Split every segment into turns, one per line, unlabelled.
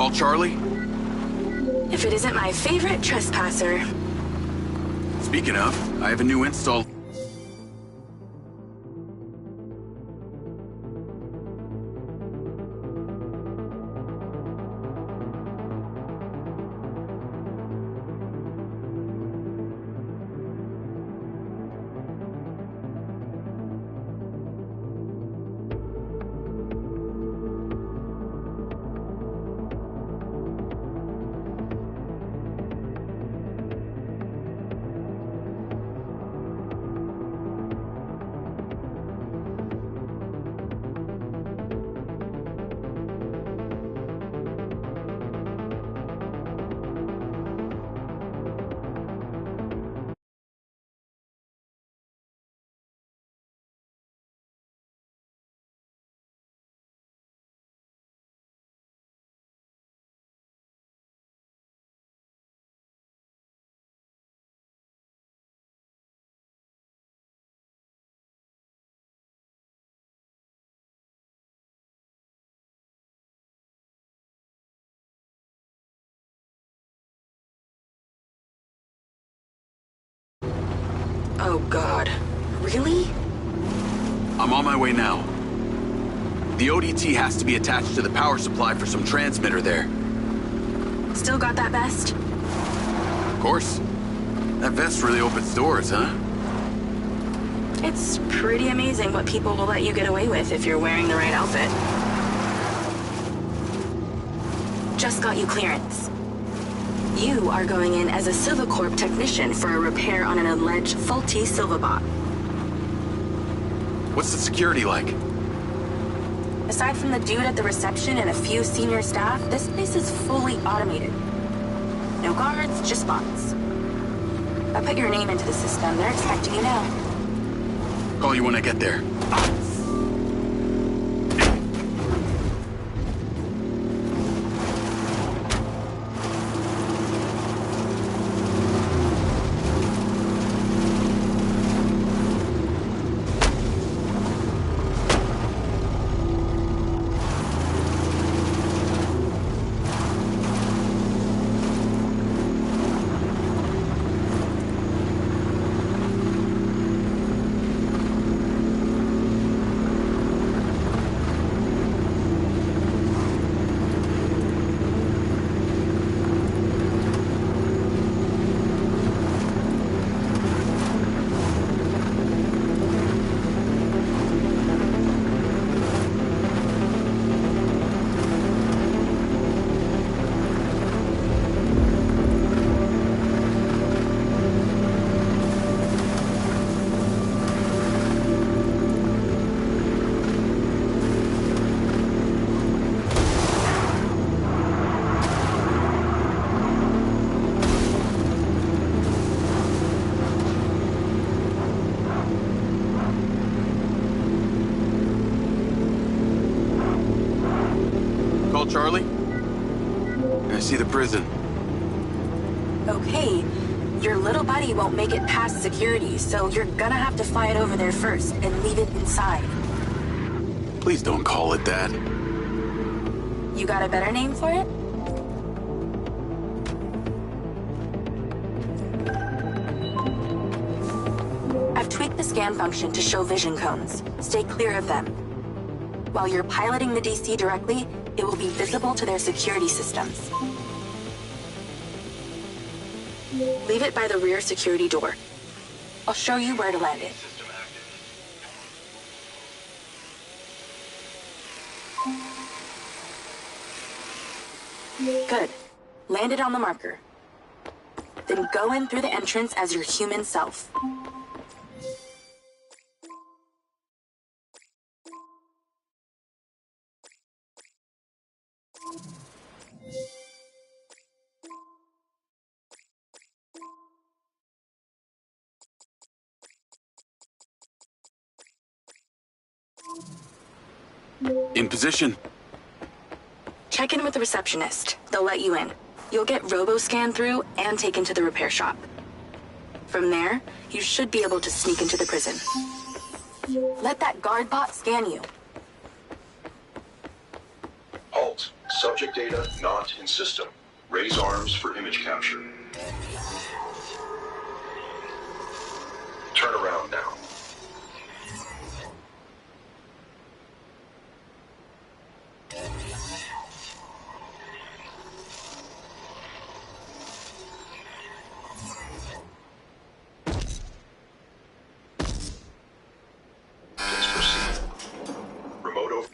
Call Charlie?
If it isn't my favorite trespasser.
Speaking of, I have a new install.
Oh God. Really?
I'm on my way now. The ODT has to be attached to the power supply for some transmitter there.
Still got that vest?
Of course. That vest really opens doors, huh?
It's pretty amazing what people will let you get away with if you're wearing the right outfit. Just got you clearance. You are going in as a Silvacorp technician for a repair on an alleged faulty Silvabot.
What's the security like?
Aside from the dude at the reception and a few senior staff, this place is fully automated. No guards, just bots. I put your name into the system. They're expecting you now.
Call you when I get there. Charlie? I see the prison.
Okay, your little buddy won't make it past security, so you're gonna have to fly it over there first and leave it inside.
Please don't call it that.
You got a better name for it? I've tweaked the scan function to show vision cones. Stay clear of them. While you're piloting the DC directly, it will be visible to their security systems. Leave it by the rear security door. I'll show you where to land it. Good. Land it on the marker. Then go in through the entrance as your human self.
In position.
Check in with the receptionist. They'll let you in. You'll get robo-scanned through and taken to the repair shop. From there, you should be able to sneak into the prison. Let that guard bot scan you.
Halt. Subject data not in system. Raise arms for image capture. Turn around now. Please proceed. Remote over.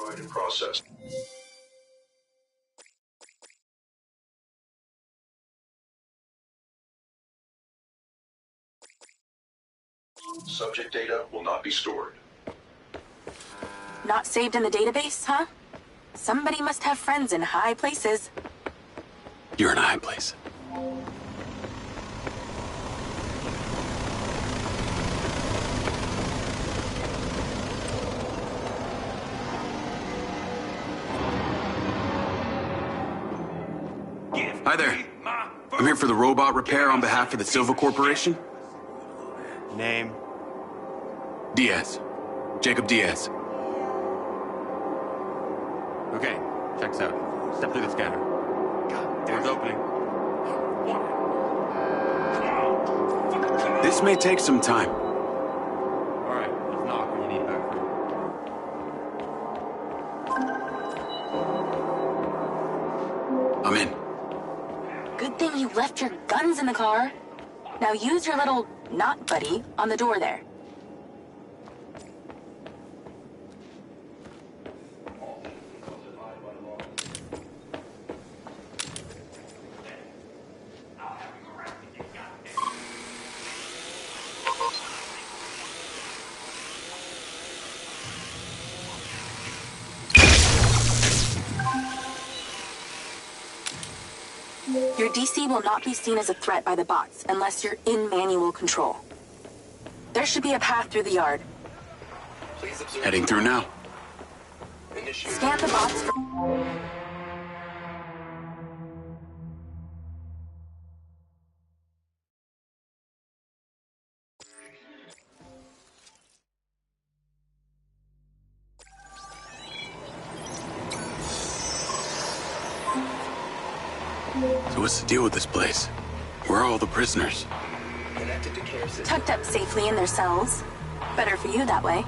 Right in process. Subject data will not be stored.
Not saved in the database, huh? Somebody must have friends in high places.
You're in a high place. Hi there. I'm here for the robot repair on behalf of the Silva Corporation.
Name?
Diaz. Jacob Diaz.
Okay, checks out. Step through the scanner. Door's opening.
This may take some time.
Alright, let's knock when you need back.
I'm in.
Good thing you left your guns in the car. Now use your little knot buddy on the door there. Your DC will not be seen as a threat by the bots unless you're in manual control. There should be a path through the yard.
Heading through now.
Scan the bots for...
So what's the deal with this place? Where are all the prisoners?
Tucked up safely in their cells. Better for you that way.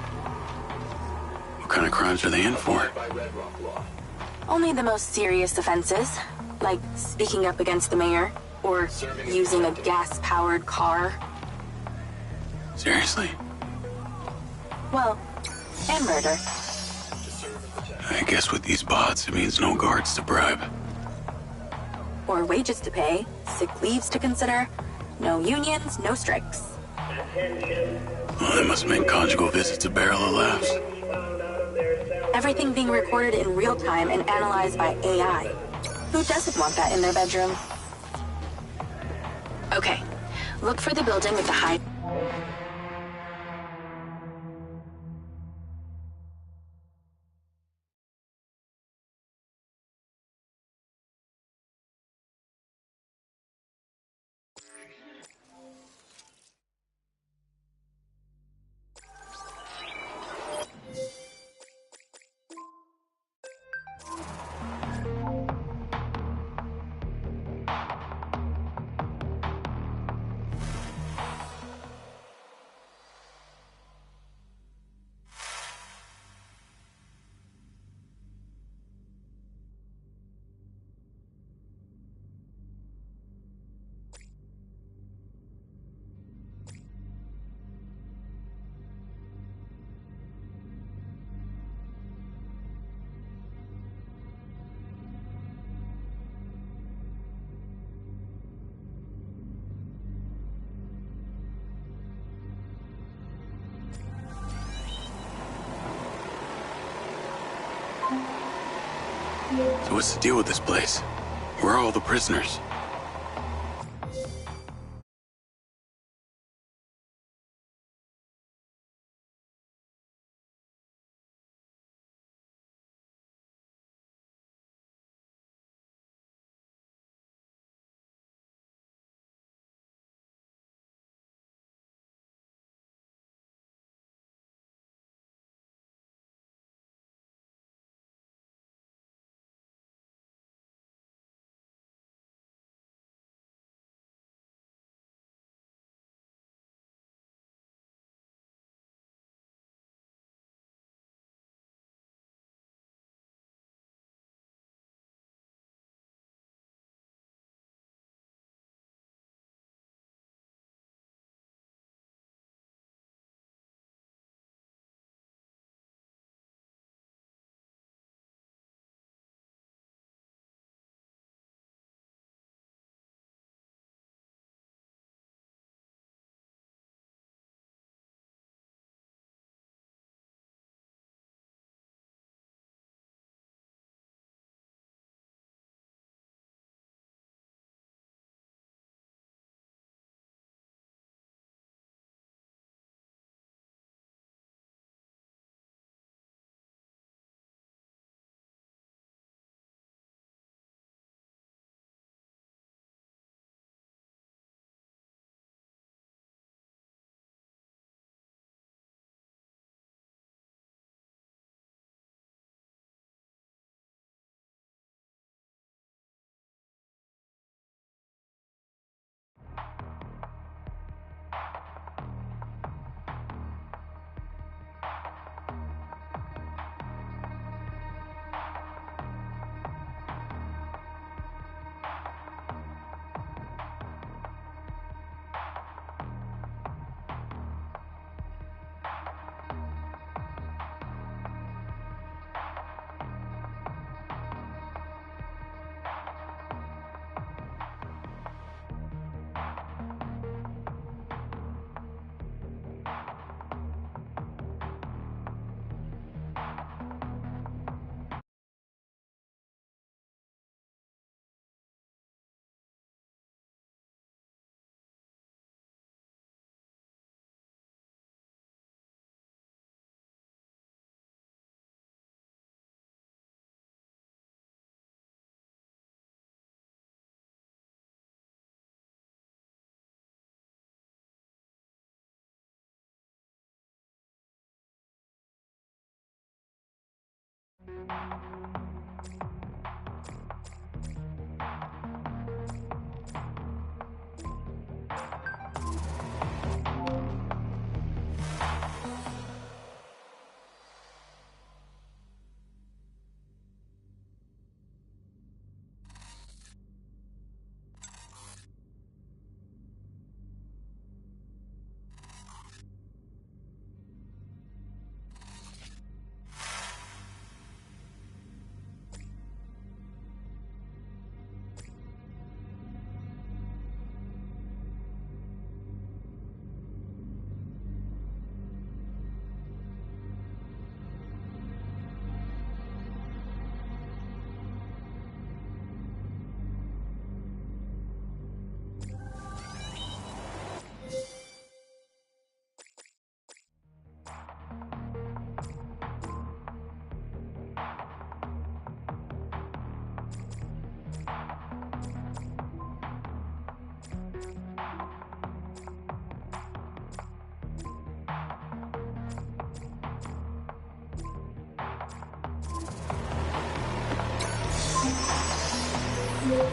What kind of crimes are they in for?
Only the most serious offenses, like speaking up against the mayor, or using a gas-powered car.
Seriously?
Well, and murder.
I guess with these bots, it means no guards to bribe.
Or wages to pay, sick leaves to consider, no unions, no strikes.
Well, that must make conjugal visits a barrel of laughs.
Everything being recorded in real time and analyzed by AI. Who doesn't want that in their bedroom? Okay, look for the building with the high...
So what's the deal with this place? Where are all the prisoners?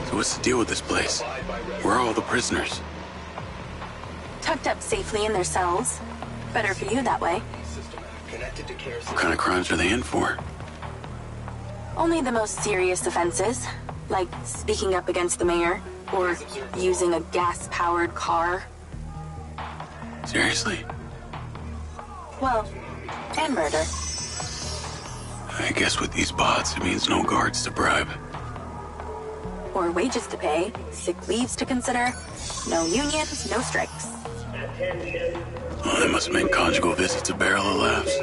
So what's the deal with this place? Where are all the prisoners?
Tucked up safely in their cells. Better for you that way.
What kind of crimes are they in for?
Only the most serious offenses, like speaking up against the mayor, or using a gas-powered car.
Seriously?
Well, and murder.
I guess with these bots, it means no guards to bribe.
Or wages to pay, sick leaves to consider, no unions, no strikes.
Well, that must mean conjugal visits a barrel of laughs.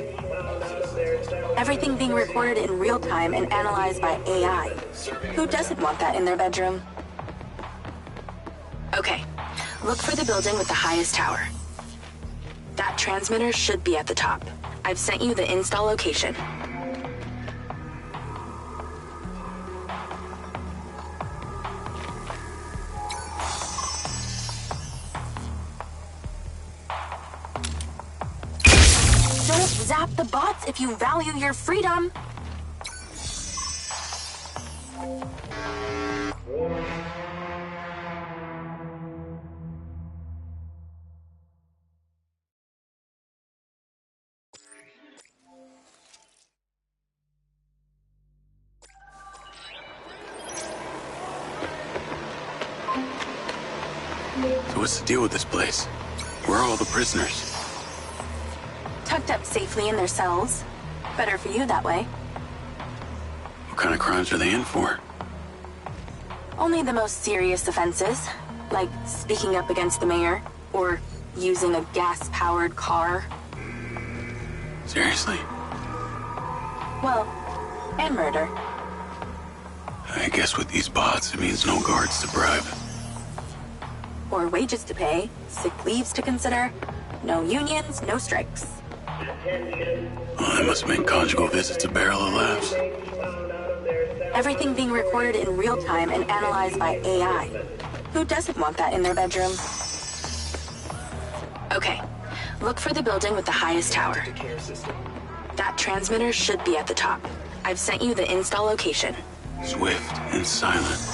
Everything being recorded in real time and analyzed by AI. Who doesn't want that in their bedroom? Okay, look for the building with the highest tower. That transmitter should be at the top. I've sent you the install location. Don't zap the bots if you value your freedom.
So what's the deal with this place? Where are all the prisoners?
Tucked up safely in their cells. Better for you that way.
What kind of crimes are they in for?
Only the most serious offenses, like speaking up against the mayor, or using a gas-powered car.
Seriously?
Well, and murder.
I guess with these bots, it means no guards to bribe.
Or wages to pay, sick leaves to consider, no unions, no strikes.
Well, that must mean conjugal visits a barrel of laughs.
Everything being recorded in real time and analyzed by AI. Who doesn't want that in their bedroom? Okay, look for the building with the highest tower. That transmitter should be at the top. I've sent you the install location.
Swift and silent.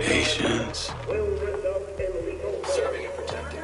Patience.
Serving and protecting.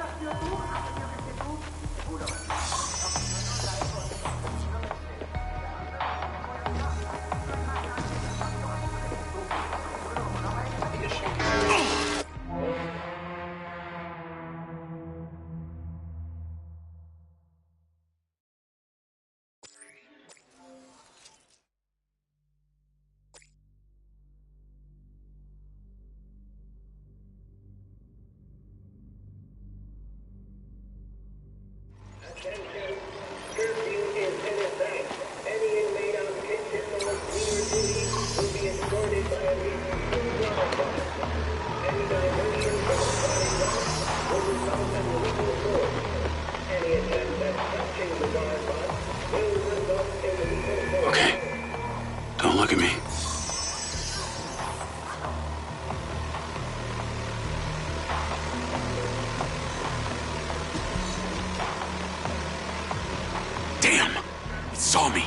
Look at me. Damn! It saw me!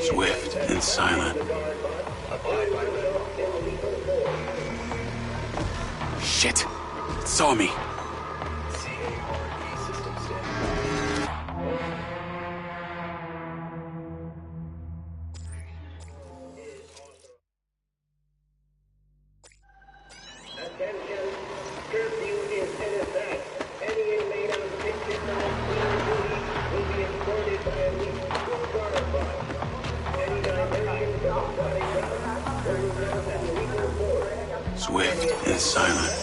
Swift and silent. Shit! It saw me! Swift and silent.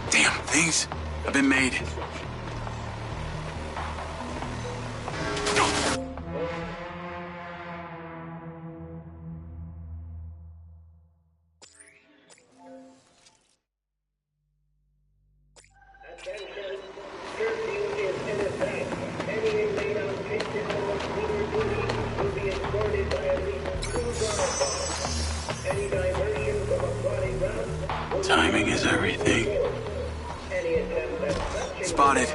Damn, things have been made. Timing is everything. Spotted.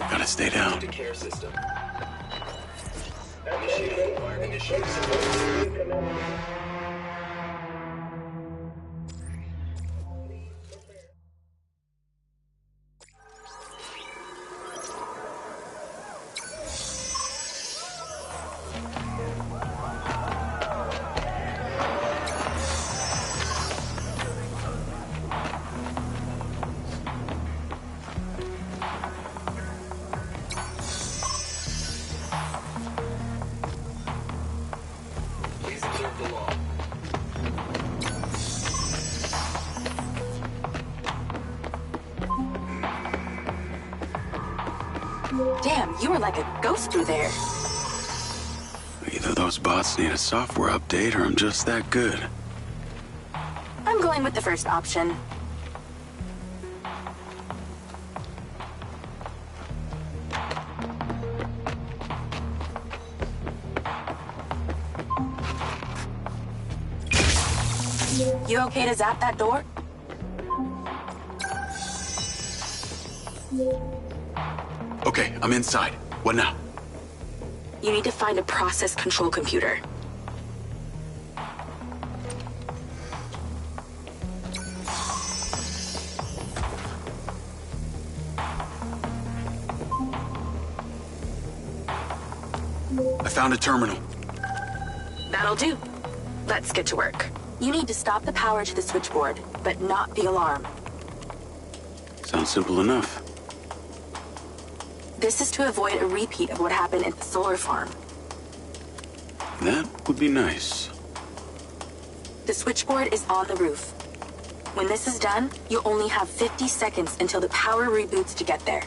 Gotta stay down.
Care system. Initiate support.
Damn, you were like a ghost through there.
Either those bots need a software update or I'm just that good.
I'm going with the first option. You okay to zap that door?
Okay, I'm inside. What now?
You need to find a process control computer.
I found a terminal.
That'll do. Let's get to work. You need to stop the power to the switchboard, but not the alarm.
Sounds simple enough.
This is to avoid a repeat of what happened at the solar farm.
That would be nice.
The switchboard is on the roof. When this is done, you only have 50 seconds until the power reboots to get there.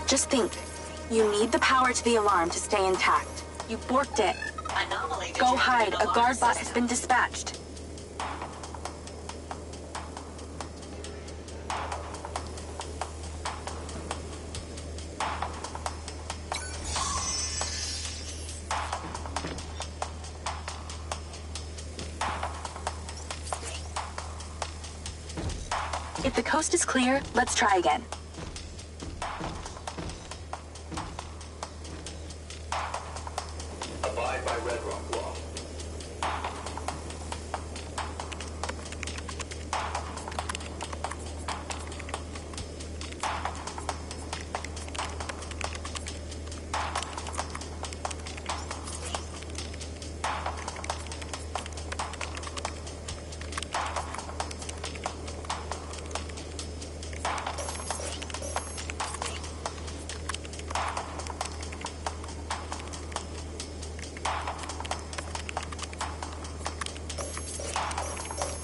Just think, you need the power to the alarm to stay intact. You borked it. Go hide, a guard bot has been dispatched. If the coast is clear, let's try again.
Abide by Red Rock law.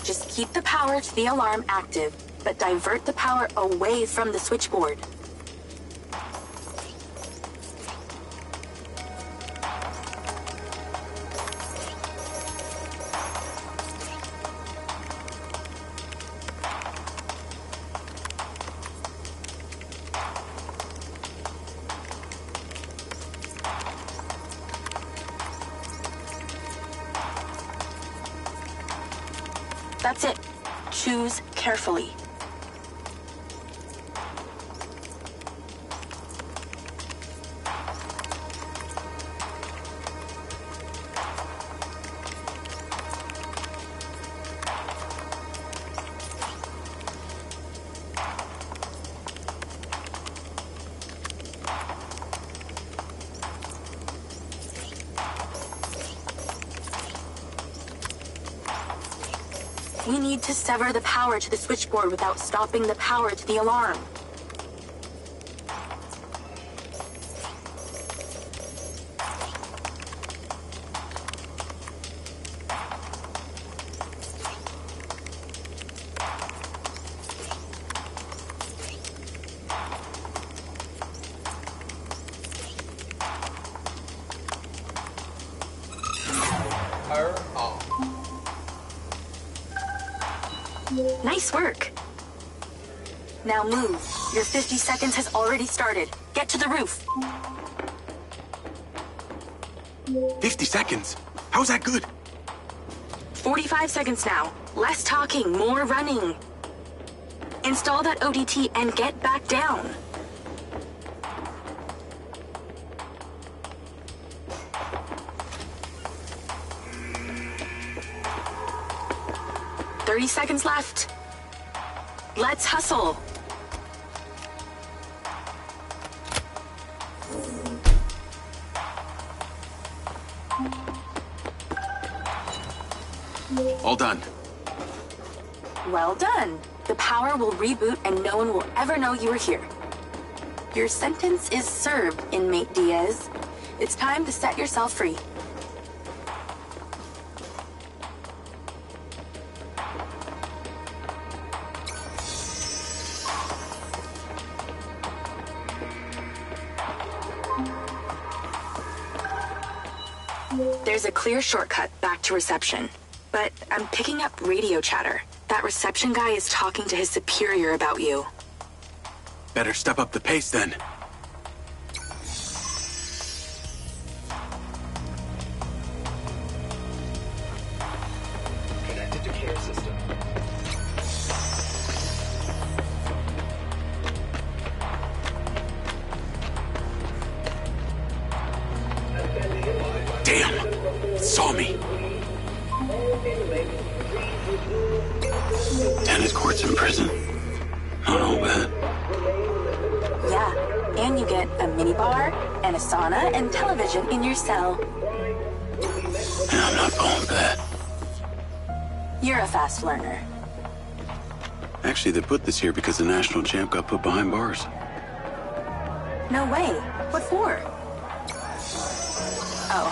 Just keep the power to the alarm active, but divert the power away from the switchboard. That's it. Choose carefully. We need to sever the power to the switchboard without stopping the power to the alarm. Nice work. Now move. Your 50 seconds has already started. Get to the roof.
50 seconds? How's that good?
45 seconds now. Less talking, more running. Install that ODT and get back down. "30 seconds left. Let's hustle."
All done.
Well done. The power will reboot and no one will ever know you were here. Your sentence is served, inmate Diaz. It's time to set yourself free. There's a clear shortcut back to reception, but I'm picking up radio chatter. That reception guy is talking to his superior about you.
Better step up the pace then.
Connected to care system. Attending live.
Damn! It saw me. Tennis courts in prison. Not all bad.
Yeah, and you get a minibar and a sauna and television in your cell.
Yeah, I'm not falling for that.
You're a fast learner.
Actually, they put this here because the national champ got put behind bars.
No way. What for? Oh,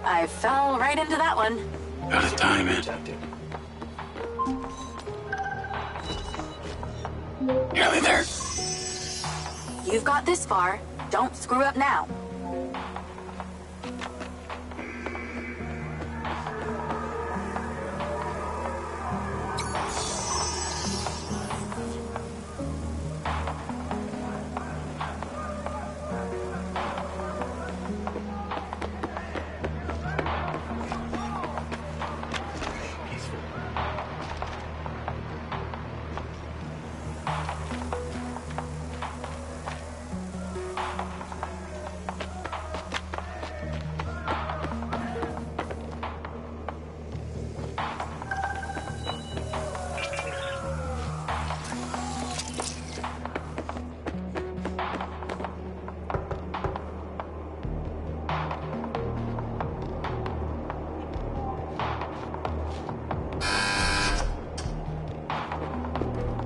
I fell right into that one.
Gotta time it. Nearly there.
You've got this far. Don't screw up now.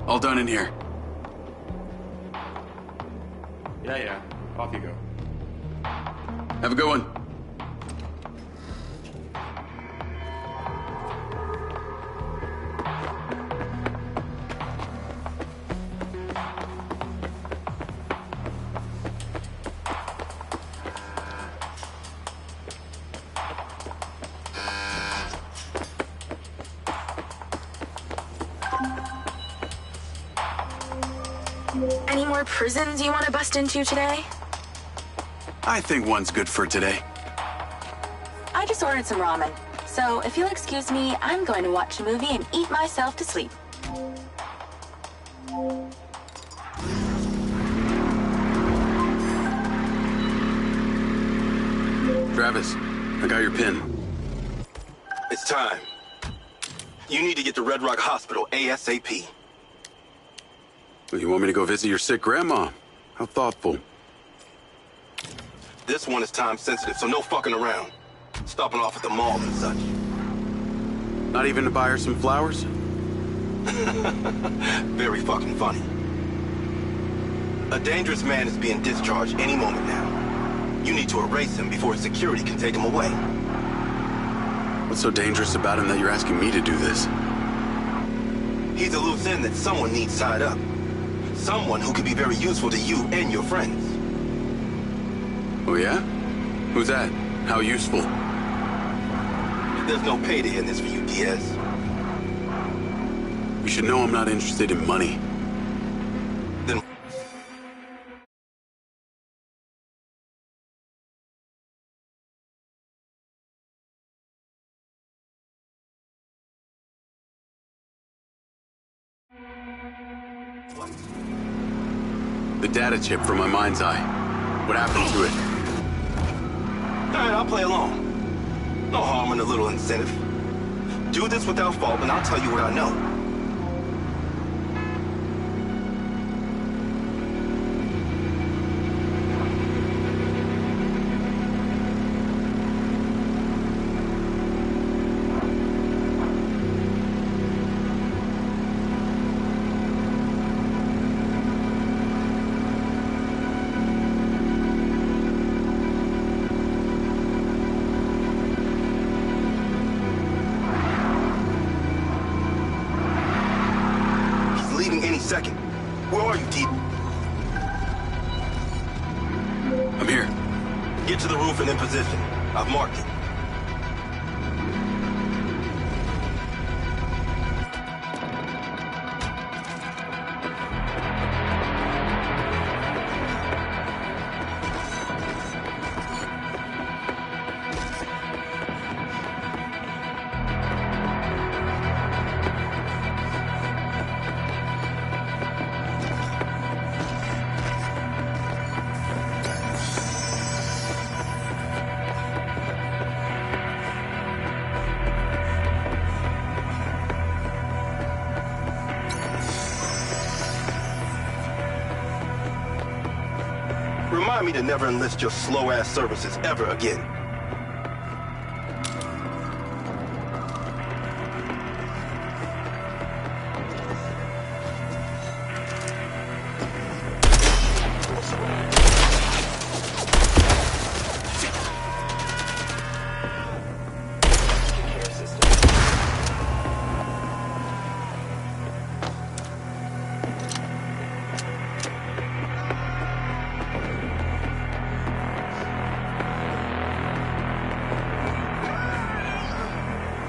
All done in here.
Yeah. Off you go.
Have a good one.
Any more prisons you want to bust into today?
I think one's good for today.
I just ordered some ramen. So if you'll excuse me, I'm going to watch a movie and eat myself to sleep.
Travis, I got your pin.
It's time. You need to get to Red Rock Hospital ASAP.
Well, you want me to go visit your sick grandma? How thoughtful.
This one is time sensitive, so no fucking around. Stopping off at the mall and such.
Not even to buy her some flowers?
Very fucking funny. A dangerous man is being discharged any moment now. You need to erase him before security can take him away.
What's so dangerous about him that you're asking me to do this?
He's a loose end that someone needs tied up. Someone who could be very useful to you and your friends.
Oh yeah? Who's that? How useful?
There's no payday in this for you, Diaz.
You should know I'm not interested in money.
Then
The data chip from my mind's eye. What happened to it?
alright, I'll play along. No harm in a little incentive. Do this without fault, and I'll tell you what I know. Second. Where are you, Deep?
I'm here.
Get to the roof and in position. I've marked it. Remind me to never enlist your slow-ass services ever again.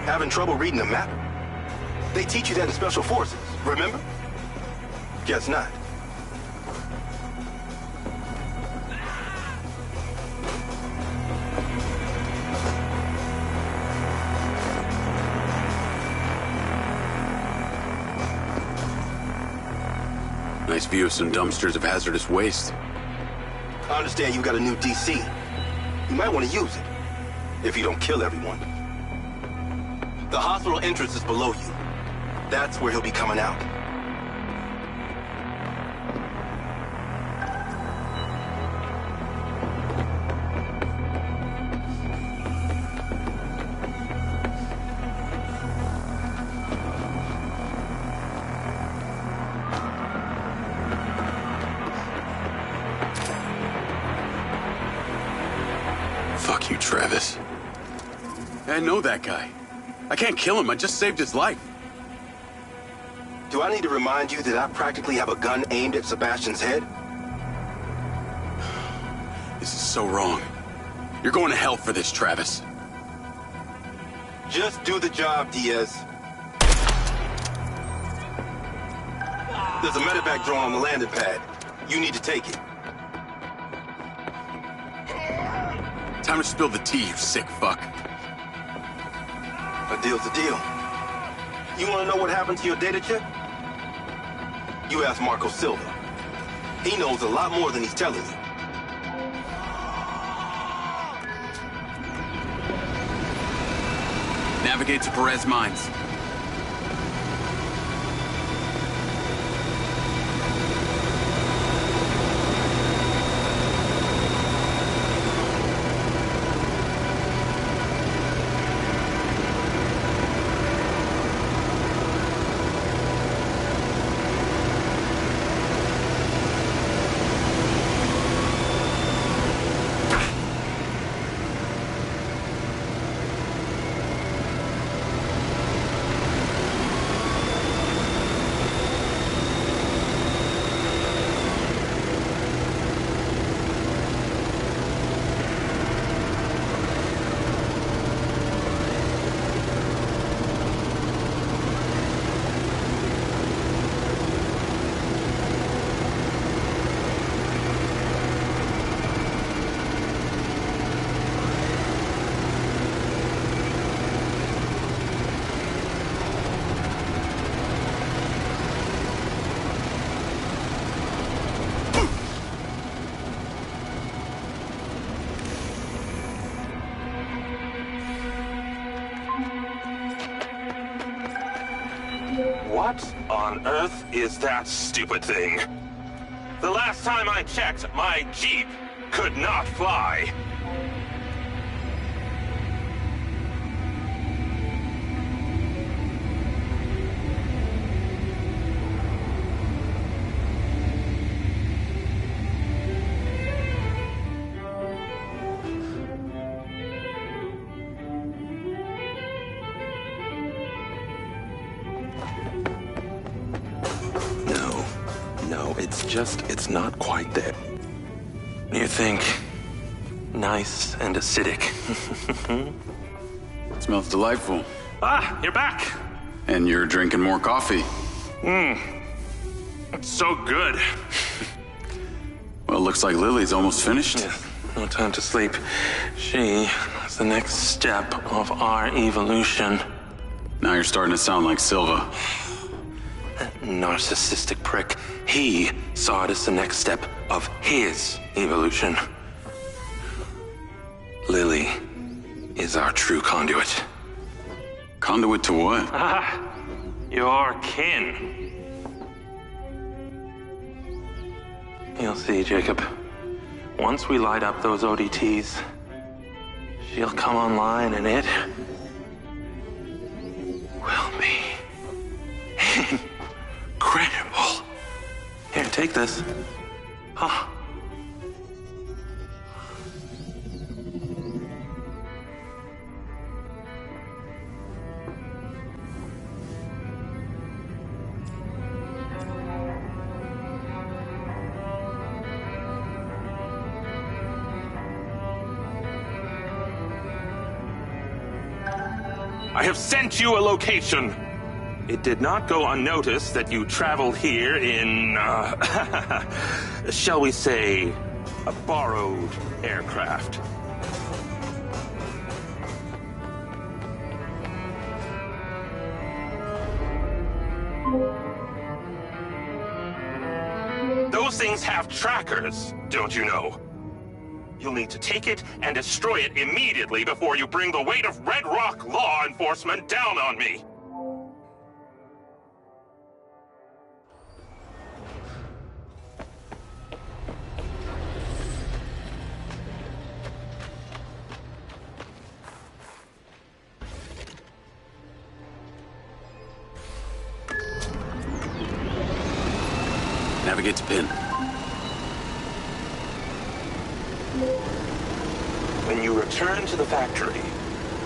Having trouble reading the map? They teach you that in Special Forces, remember? Guess not.
Nice view of some dumpsters of hazardous waste.
I understand you got a new DC. You might want to use it, if you don't kill everyone. The hospital entrance is below you. That's where he'll be coming out.
Fuck you, Travis. I know that guy. I can't kill him, I just saved his life.
Do I need to remind you that I practically have a gun aimed at Sebastian's head?
This is so wrong. You're going to hell for this, Travis.
Just do the job, Diaz. There's a medevac drone on the landing pad. You need to take it.
Time to spill the tea, you sick fuck.
A deal's a deal. You want to know what happened to your data chip? You ask Marco Silva. He knows a lot more than he's telling you.
Navigate to Perez Mines.
What on earth is that stupid thing? The last time I checked, my Jeep could not fly.
It's not quite there. You think nice and acidic.
Smells delightful.
Ah, you're back.
And you're drinking more coffee.
It's so good.
Well, looks like Lily's almost finished.
Yeah, no time to sleep. She is the next step of our evolution.
Now you're starting to sound like Silva.
That narcissistic prick. He saw it as the next step of his evolution. Lily is our true conduit.
Conduit to what?
Ah, your kin.
You'll see, Jacob. Once we light up those ODTs, she'll come online and it will be incredible. Here, take this. Huh.
I have sent you a location. It did not go unnoticed that you traveled here in, shall we say, a borrowed aircraft. Those things have trackers, don't you know? You'll need to take it and destroy it immediately before you bring the weight of Red Rock law enforcement down on me.
Navigate to pin.
When you return to the factory,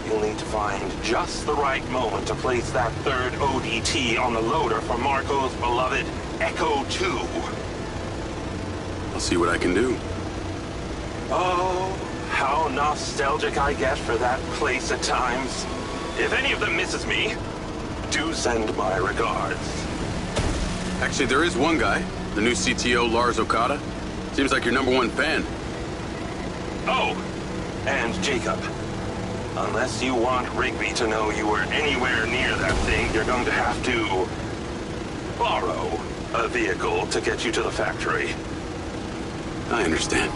you'll need to find just the right moment to place that third ODT on the loader for Marco's beloved Echo 2.
I'll see what I can do.
Oh, how nostalgic I get for that place at times. If any of them misses me, do send my regards.
Actually, there is one guy, the new CTO, Lars Okada. Seems like your #1 fan.
Oh, and Jacob. Unless you want Rigby to know you were anywhere near that thing, you're going to have to borrow a vehicle to get you to the factory.
I understand.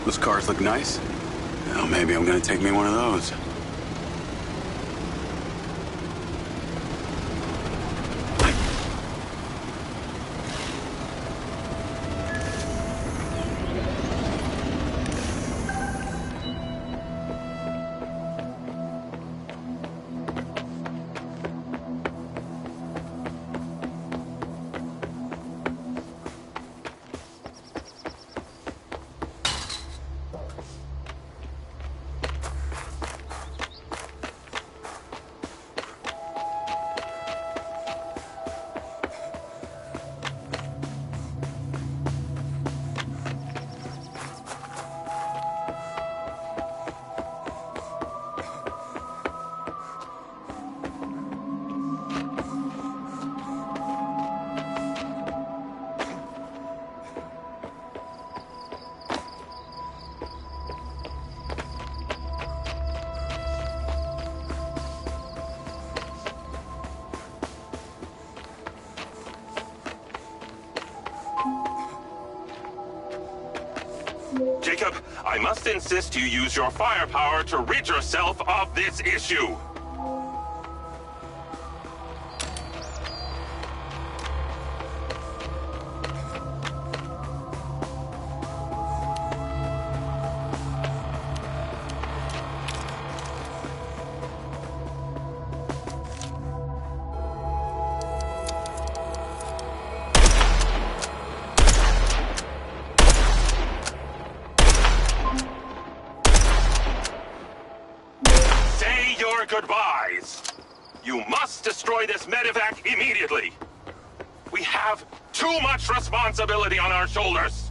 Those cars look nice. Well, maybe I'm gonna take me one of those.
Jacob, I must insist you use your firepower to rid yourself of this issue. Goodbyes. You must destroy this medevac immediately. We have too much responsibility on our shoulders.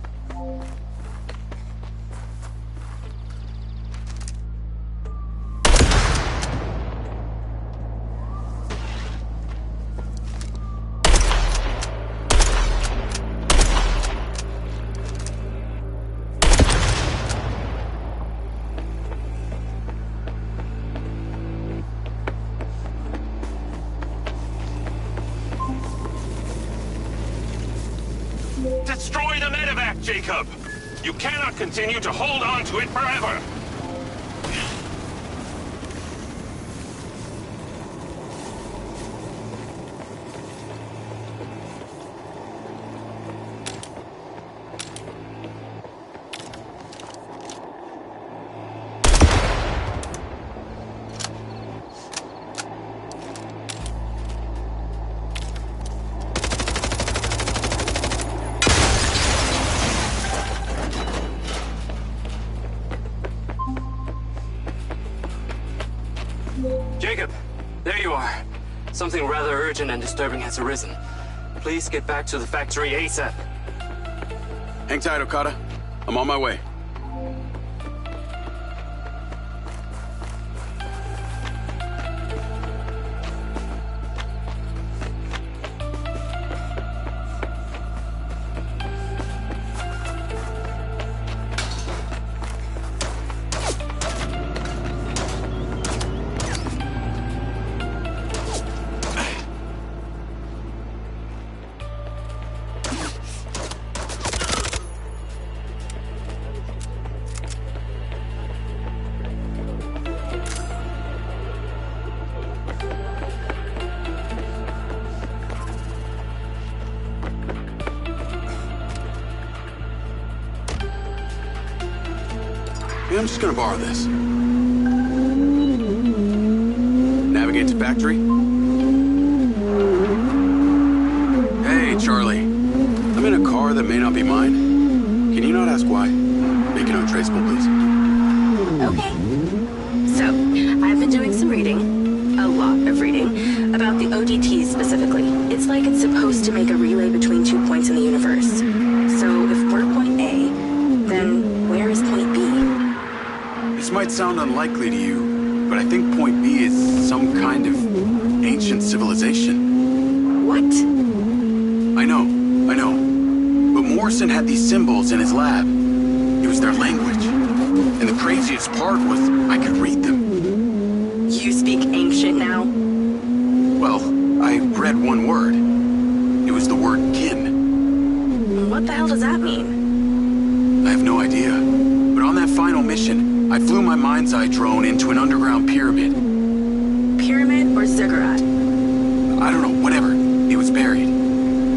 Jacob! You cannot continue to hold on to it forever!
Jacob, there you are. Something rather urgent and disturbing has arisen. Please get back to the factory ASAP.
Hang tight, Okada. I'm on my way. Yeah, I'm just gonna borrow this. Navigate to factory. Hey, Charlie. I'm in a car that may not be mine. Can you not ask why? Make it untraceable, please.
Okay. So, I've been doing some reading, a lot of reading, about the ODTs specifically. It's like it's supposed to make a relay between 2 points in the universe. So, if we're point A, then where is point B?
This might sound unlikely to you, but I think point B is some kind of ancient civilization.
What?
I know. But Morrison had these symbols in his lab. It was their language. And the craziest part was I could read them.
You speak ancient now?
Well, I read one word. It was the word kin.
What the hell does that mean?
I have no idea. But on that final mission, I flew my mind's eye drone into an underground pyramid.
Pyramid or ziggurat?
I don't know, whatever. It was buried.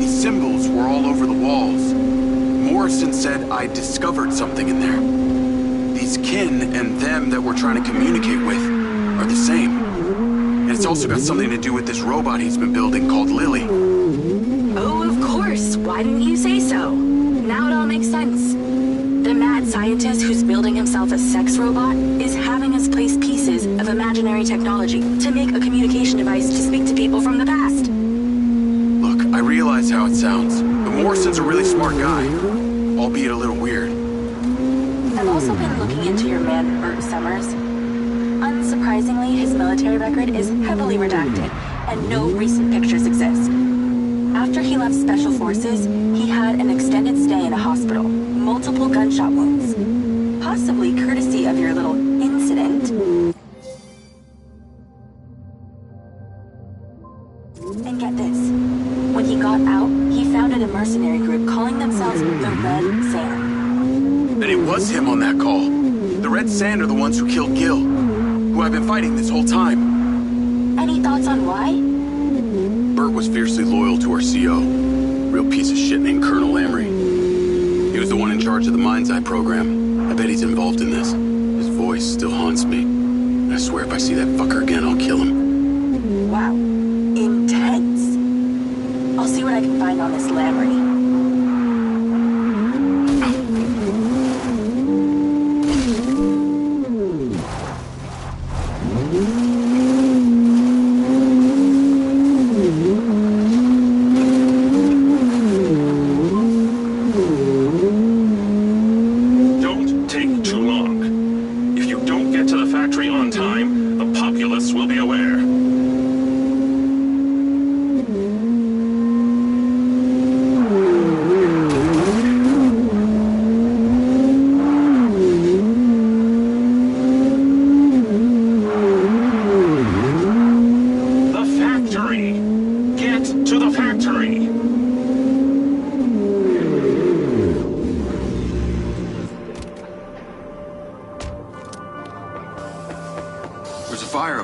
These symbols were all over the walls. Morrison said I discovered something in there. These kin and them that we're trying to communicate with are the same. And it's also got something to do with this robot he's been building called Lily.
Oh, of course. Why didn't you say so? Now it all makes sense. The mad scientist who's building himself a sex robot is having us place pieces of imaginary technology to make a communication device to speak to people from the past.
Look, I realize how it sounds, but Morrison's a really smart guy, albeit a little weird.
I've also been looking into your man, Burt Summers. Unsurprisingly, his military record is heavily redacted, and no recent pictures exist. After he left Special Forces, he had an extended stay in a hospital, multiple gunshot wounds. Possibly courtesy of your little incident. And get this. When he got out, he founded a mercenary group calling themselves the Red Sand.
Then it was him on that call. The Red Sand are the ones who killed Gil, who I've been fighting this whole time.
Any thoughts on why?
Burt was fiercely loyal to our CO. Real piece of shit named Colonel Lamry. He was the one in charge of the Mind's Eye program. I bet he's involved in this. His voice still haunts me. I swear if I see that fucker again, I'll kill him.
Wow. Intense. I'll see what I can find on this Lamry.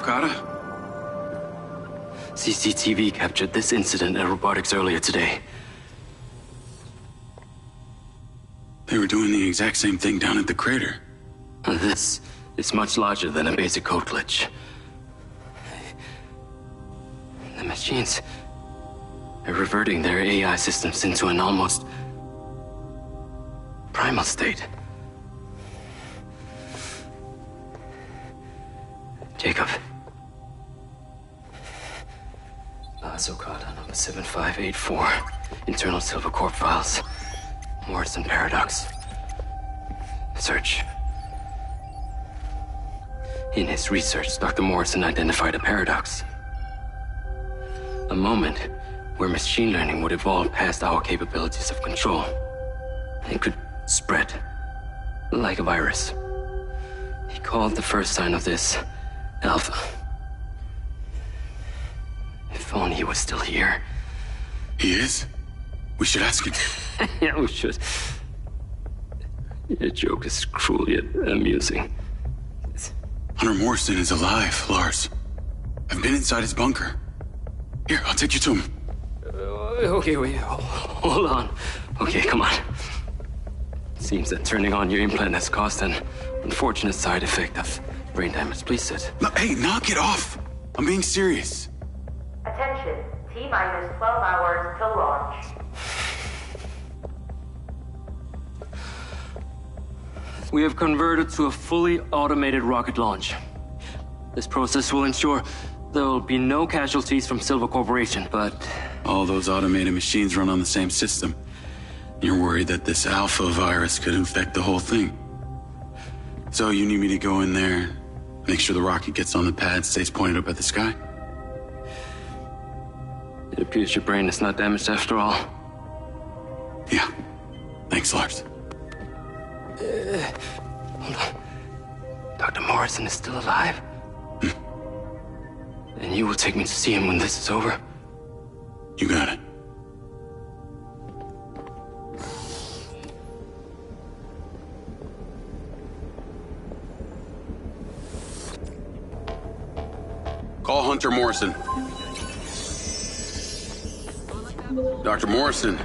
Okada?
CCTV captured this incident at robotics earlier today.
They were doing the exact same thing down at the crater.
This is much larger than a basic code glitch. The machines are reverting their AI systems into an almost primal state. Jacob. Laz Okada, number 7584. Internal Silver Corp files. Morrison Paradox. Search. In his research, Dr. Morrison identified a paradox. A moment where machine learning would evolve past our capabilities of control. It could spread like a virus. He called the first sign of this Alpha. If only he was still here.
He is? We should ask him.
Yeah, we should. Your joke is cruel yet amusing.
Hunter Morrison is alive, Lars. I've been inside his bunker. Here, I'll take you to him.
Okay, wait, hold on. Okay, come on. Seems that turning on your implant has caused an unfortunate side effect of brain damage. Please sit.
No, hey, knock it off. I'm being serious.
Attention, T-minus 12 hours till launch.
We have converted to a fully automated rocket launch. This process will ensure there will be no casualties from Silver Corporation, but...
All those automated machines run on the same system. You're worried that this Alpha virus could infect the whole thing. So you need me to go in there, make sure the rocket gets on the pad, stays pointed up at the sky?
It appears your brain is not damaged after all.
Yeah. Thanks, Lars.
Hold on. Dr. Morrison is still alive? And you will take me to see him when this is over?
You got it. Call Hunter Morrison. Dr. Morrison,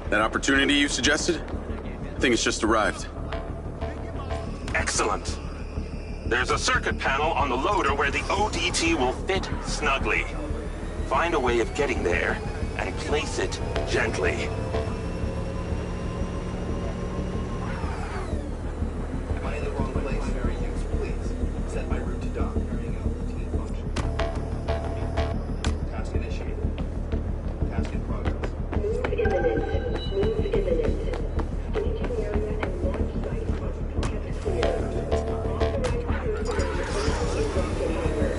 that opportunity you suggested? I think it's just arrived.
Excellent. There's a circuit panel on the loader where the ODT will fit snugly. Find a way of getting there and place it gently.
Am I in the wrong place? Very use, please. Set my route to dock. Carrying out routine function. Task initiated. Task in progress.
Move imminent. Move imminent. Staging area and launch site must be kept clear. Authorized personnel is rocket hangar.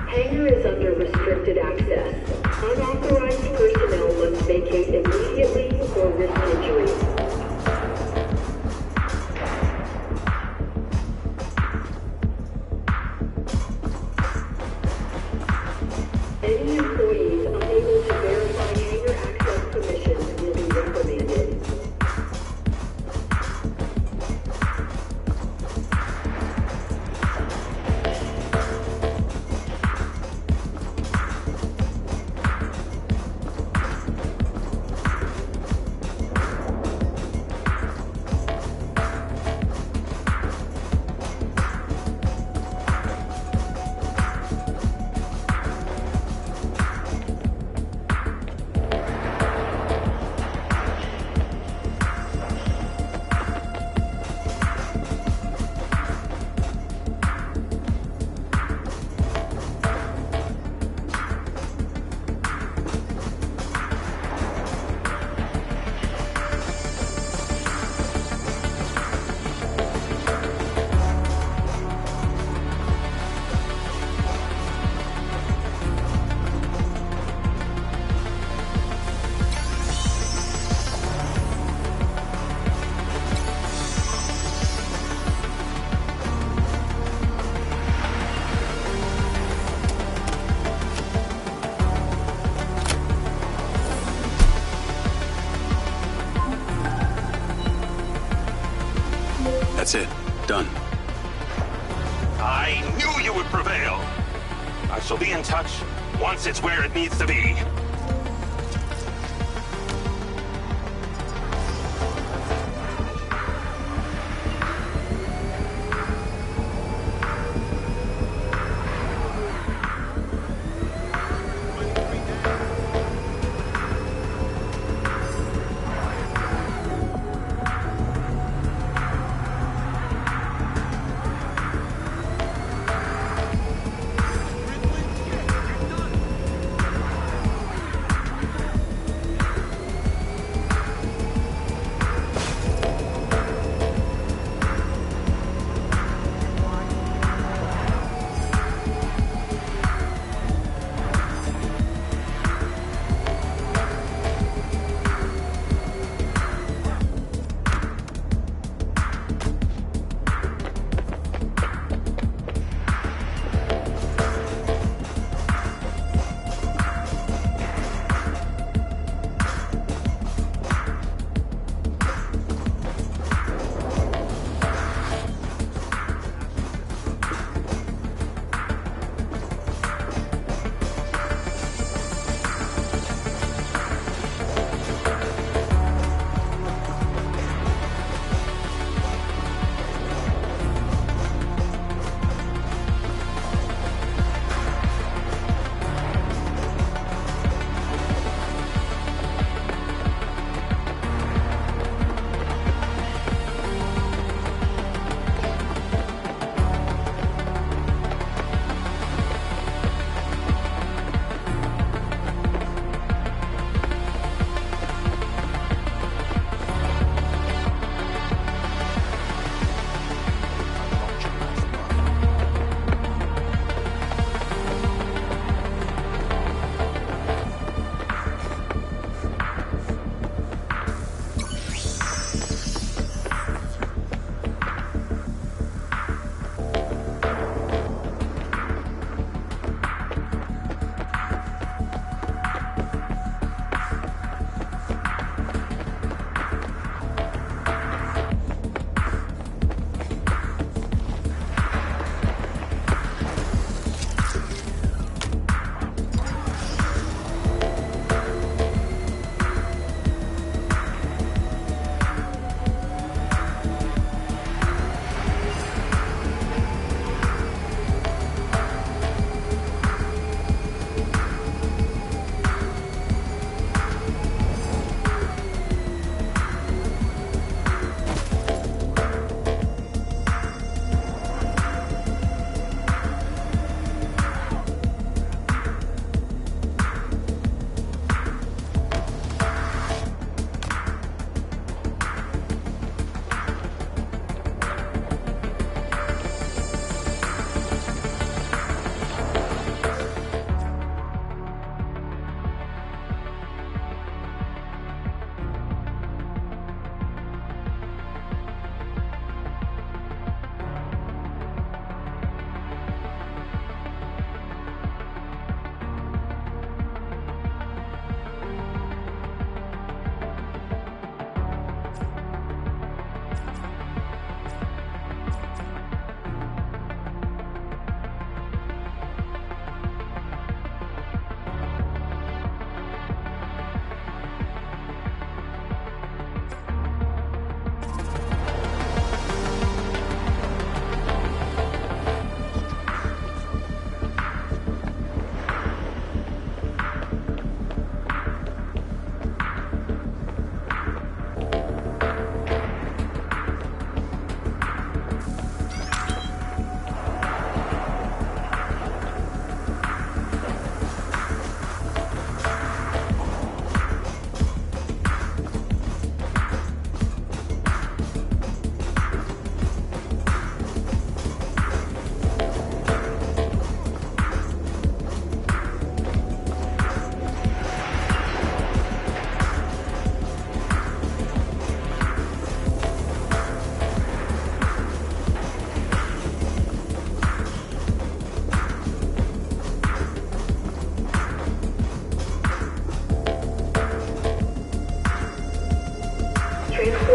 Hangar is under restricted access. Unauthorized personnel must vacate immediately or risk injury. Any employees unable to verify hangar access permissions will be reprimanded.
That's it. Done.
I knew you would prevail. I shall be in touch once it's where it needs to be.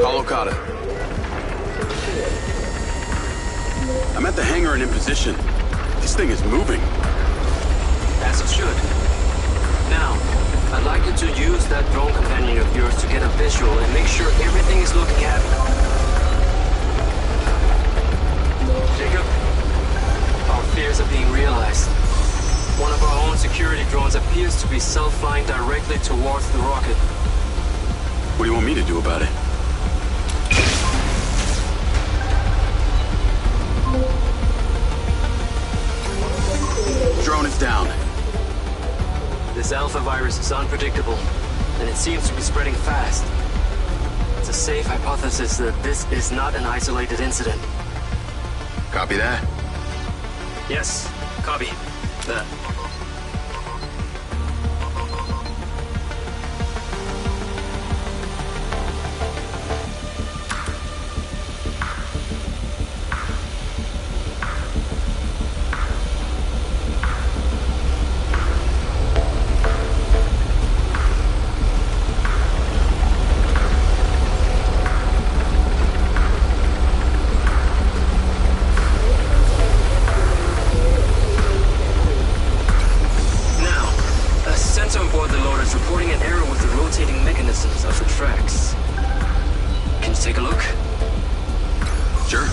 Call Okada. hangar and in position. This thing is moving.
As it should. Now, I'd like you to use that drone companion of yours to get a visual and make sure everything is looking happy. Jacob, our fears are being realized. One of our own security drones appears to be self-flying directly towards the rocket.
What do you want me to do about it? Drone is down.
This alpha virus is unpredictable, and it seems to be spreading fast. It's a safe hypothesis that this is not an isolated incident.
Copy that?
Yes, copy. That. Reporting an error with the rotating mechanisms of the tracks. Can you take a look?
Sure.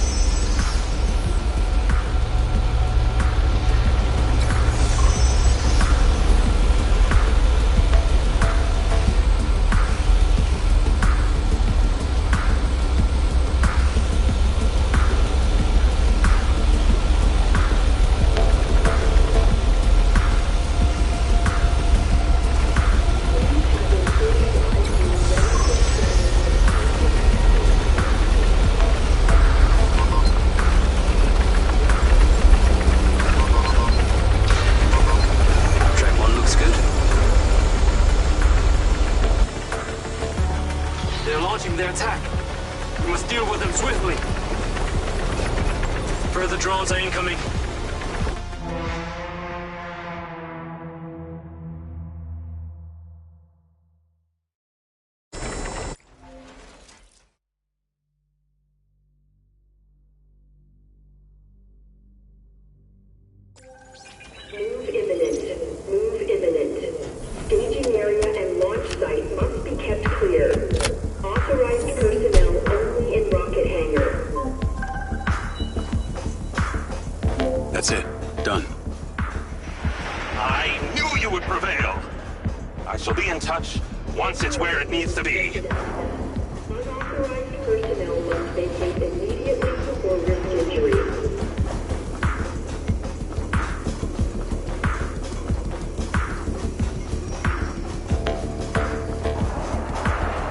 Their attack. We must deal with them swiftly. Further drones are incoming.
Move imminent. Move imminent. Staging area and launch site must be kept clear. Authorized personnel only in rocket hangar.
That's it. Done.
I knew you would prevail. I shall be in touch once it's where it needs to be.
Unauthorized personnel must vacate immediately before risk injury.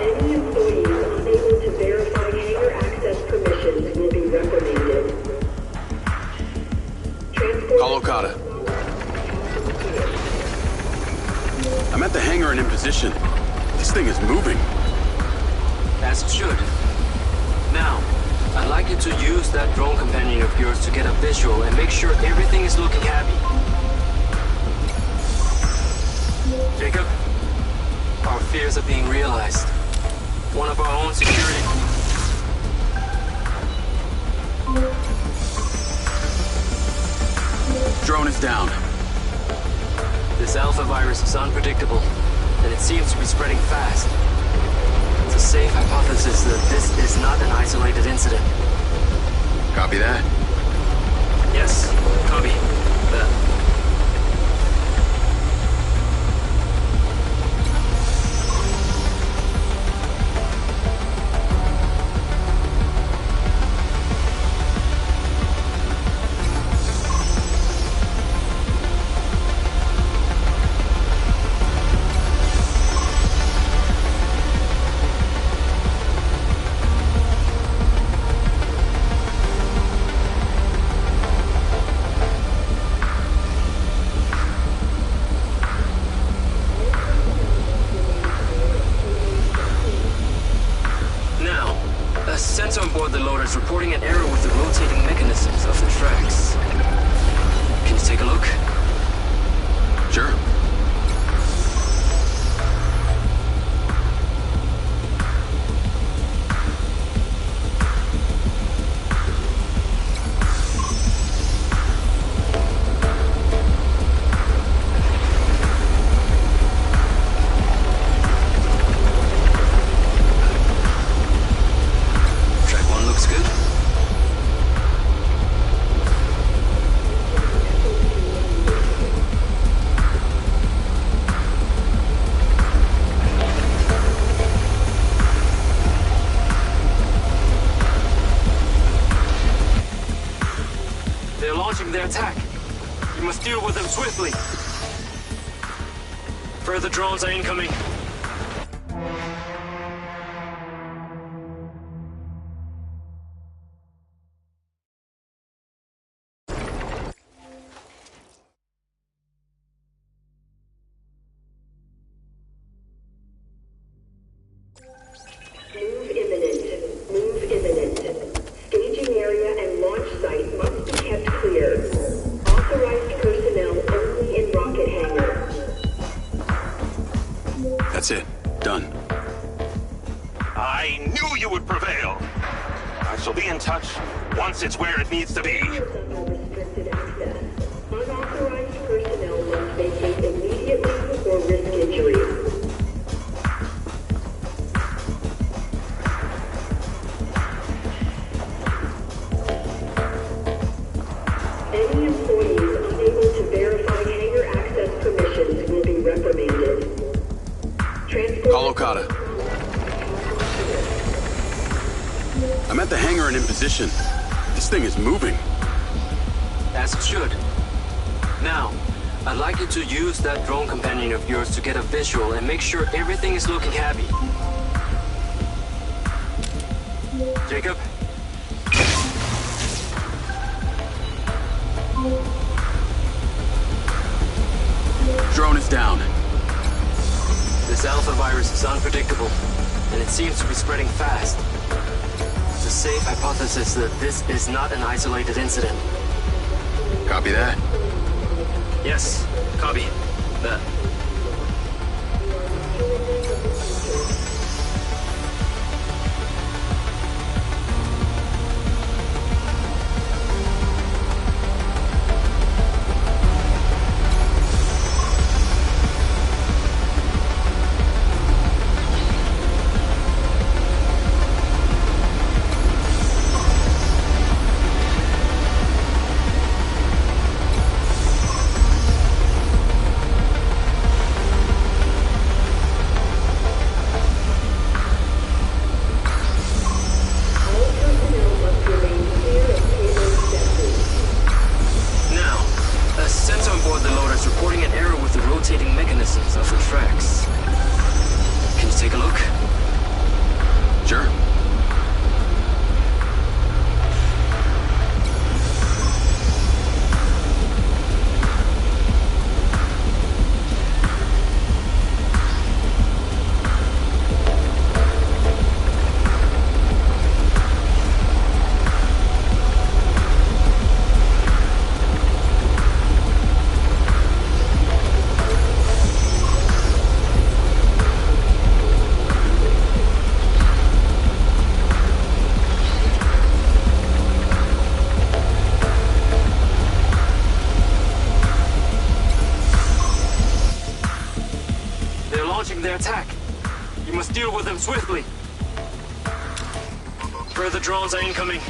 Any employees unable to verify hangar access permissions will be reprimanded.
Call Okada. I'm at the hangar and in position. This thing is moving.
As it should. Now, I'd like you to use that drone companion of yours to get a visual and make sure everything is looking happy. Jacob, our fears are being realized. One of our own security.
Drone is down.
This alpha virus is unpredictable, and it seems to be spreading fast. It's a safe hypothesis that this is not an isolated incident.
Copy that?
Yes, copy. That. Sensor on board the loader is reporting an error with the rotating mechanisms of the tracks. Can you take a look?
Sure.
You must deal with them swiftly. Further drones are incoming.
Move imminent. Move imminent. Staging area and launch site must be kept clear. Authorized personnel only in rocket hangar.
That's it. Done.
I knew you would prevail. I shall be in touch once it's where it needs to be.
Restricted access. Unauthorized personnel must vacate immediately or risk injury. Any employees unable to verify hangar access permissions will be reprimanded. Transport.
Call Okada. I'm at the hangar and in position. This thing is moving.
As it should. Now, I'd like you to use that drone companion of yours to get a visual and make sure everything is looking happy. Jacob?
Drone is down.
This alpha virus is unpredictable, and it seems to be spreading fast. It's a safe hypothesis that this is not an isolated incident.
Copy that.
Yes, copy. That. Their attack. You must deal with them swiftly. Further drones are incoming.